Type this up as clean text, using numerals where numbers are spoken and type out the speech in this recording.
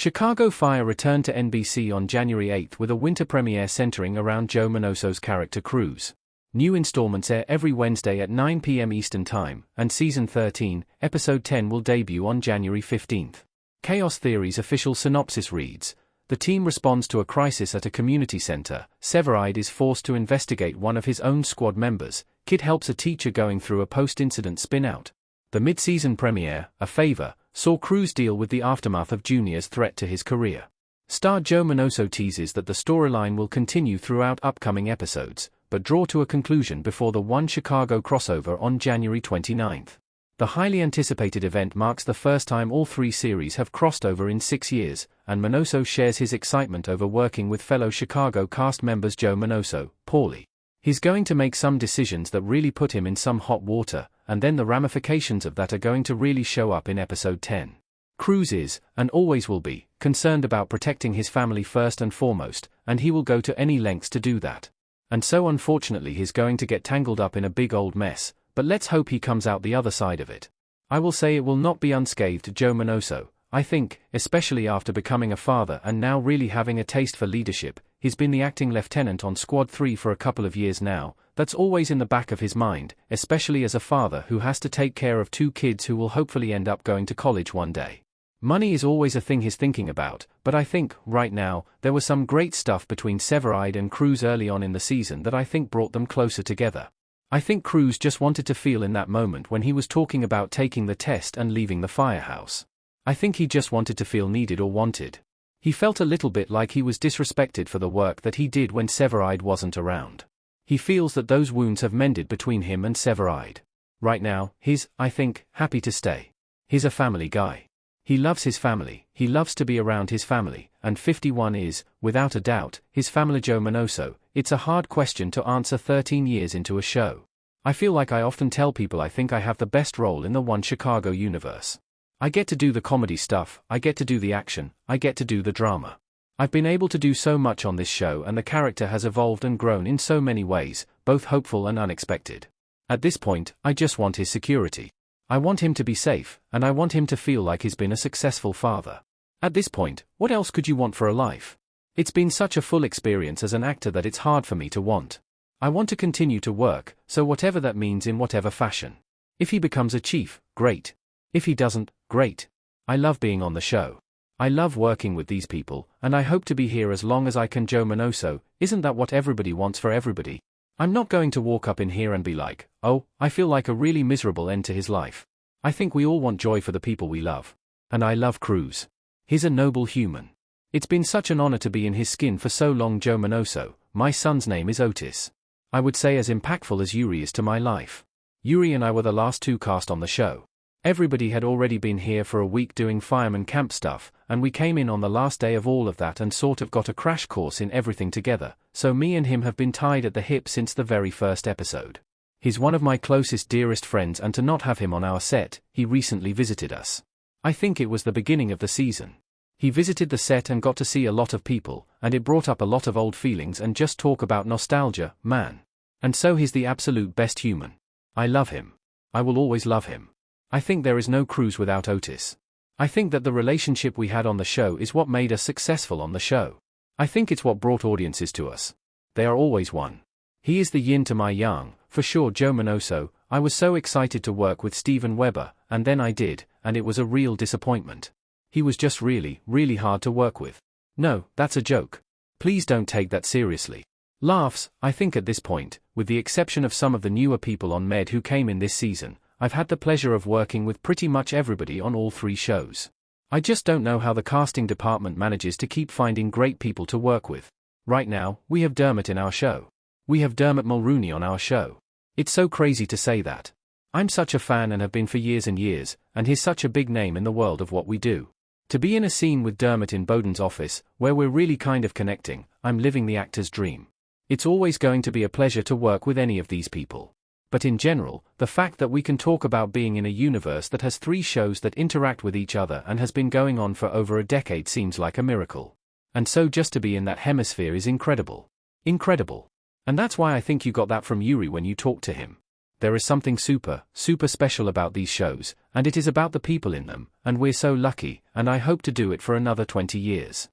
Chicago Fire returned to NBC on January 8 with a winter premiere centering around Joe Miñoso's character Cruz. New installments air every Wednesday at 9 p.m. Eastern Time, and Season 13, Episode 10 will debut on January 15. Chaos Theory's official synopsis reads, the team responds to a crisis at a community center. Severide is forced to investigate one of his own squad members. Kid helps a teacher going through a post-incident spin-out. The mid-season premiere, A Favor, saw Cruz deal with the aftermath of Junior's threat to his career. Star Joe Miñoso teases that the storyline will continue throughout upcoming episodes, but draw to a conclusion before the One Chicago crossover on January 29. The highly anticipated event marks the first time all three series have crossed over in 6 years, and Miñoso shares his excitement over working with fellow Chicago cast members Joe Miñoso, Paulie. He's going to make some decisions that really put him in some hot water, and then the ramifications of that are going to really show up in episode 10. Cruz is, and always will be, concerned about protecting his family first and foremost, and he will go to any lengths to do that. And so unfortunately he's going to get tangled up in a big old mess, but let's hope he comes out the other side of it. I will say it will not be unscathed. Joe Miñoso, I think, especially after becoming a father and now really having a taste for leadership. He's been the acting lieutenant on Squad 3 for a couple of years now. That's always in the back of his mind, especially as a father who has to take care of 2 kids who will hopefully end up going to college one day. Money is always a thing he's thinking about, but I think, right now, there was some great stuff between Severide and Cruz early on in the season that I think brought them closer together. I think Cruz just wanted to feel in that moment when he was talking about taking the test and leaving the firehouse. I think he just wanted to feel needed or wanted. He felt a little bit like he was disrespected for the work that he did when Severide wasn't around. He feels that those wounds have mended between him and Severide. Right now, he's, I think, happy to stay. He's a family guy. He loves his family, he loves to be around his family, and 51 is, without a doubt, his family. Joe Miñoso, it's a hard question to answer 13 years into a show. I feel like I often tell people I think I have the best role in the One Chicago universe. I get to do the comedy stuff, I get to do the action, I get to do the drama. I've been able to do so much on this show, and the character has evolved and grown in so many ways, both hopeful and unexpected. At this point, I just want his security. I want him to be safe, and I want him to feel like he's been a successful father. At this point, what else could you want for a life? It's been such a full experience as an actor that it's hard for me to want. I want to continue to work, so whatever that means in whatever fashion. If he becomes a chief, great. If he doesn't, great. I love being on the show. I love working with these people, and I hope to be here as long as I can. Joe Miñoso, isn't that what everybody wants for everybody? I'm not going to walk up in here and be like, oh, I feel like a really miserable end to his life. I think we all want joy for the people we love. And I love Cruz. He's a noble human. It's been such an honor to be in his skin for so long. Joe Miñoso, my son's name is Otis. I would say as impactful as Yuri is to my life. Yuri and I were the last 2 cast on the show. Everybody had already been here for a week doing fireman camp stuff, and we came in on the last day of all of that and sort of got a crash course in everything together, so me and him have been tied at the hip since the very first episode. He's one of my closest, dearest friends, and to not have him on our set, he recently visited us. I think it was the beginning of the season. He visited the set and got to see a lot of people, and it brought up a lot of old feelings and just talk about nostalgia, man. And so he's the absolute best human. I love him. I will always love him. I think there is no Cruz without Otis. I think that the relationship we had on the show is what made us successful on the show. I think it's what brought audiences to us. They are always one. He is the yin to my yang, for sure. Joe Miñoso, I was so excited to work with Steven Weber, and then I did, and it was a real disappointment. He was just really, really hard to work with. No, that's a joke. Please don't take that seriously. Laughs. I think at this point, with the exception of some of the newer people on Med who came in this season, I've had the pleasure of working with pretty much everybody on all 3 shows. I just don't know how the casting department manages to keep finding great people to work with. Right now, we have Dermot in our show. We have Dermot Mulrooney on our show. It's so crazy to say that. I'm such a fan and have been for years and years, and he's such a big name in the world of what we do. To be in a scene with Dermot in Bowden's office, where we're really kind of connecting, I'm living the actor's dream. It's always going to be a pleasure to work with any of these people. But in general, the fact that we can talk about being in a universe that has 3 shows that interact with each other and has been going on for over a decade seems like a miracle. And so just to be in that hemisphere is incredible. Incredible. And that's why I think you got that from Yuri when you talked to him. There is something super special about these shows, and it is about the people in them, and we're so lucky, and I hope to do it for another 20 years.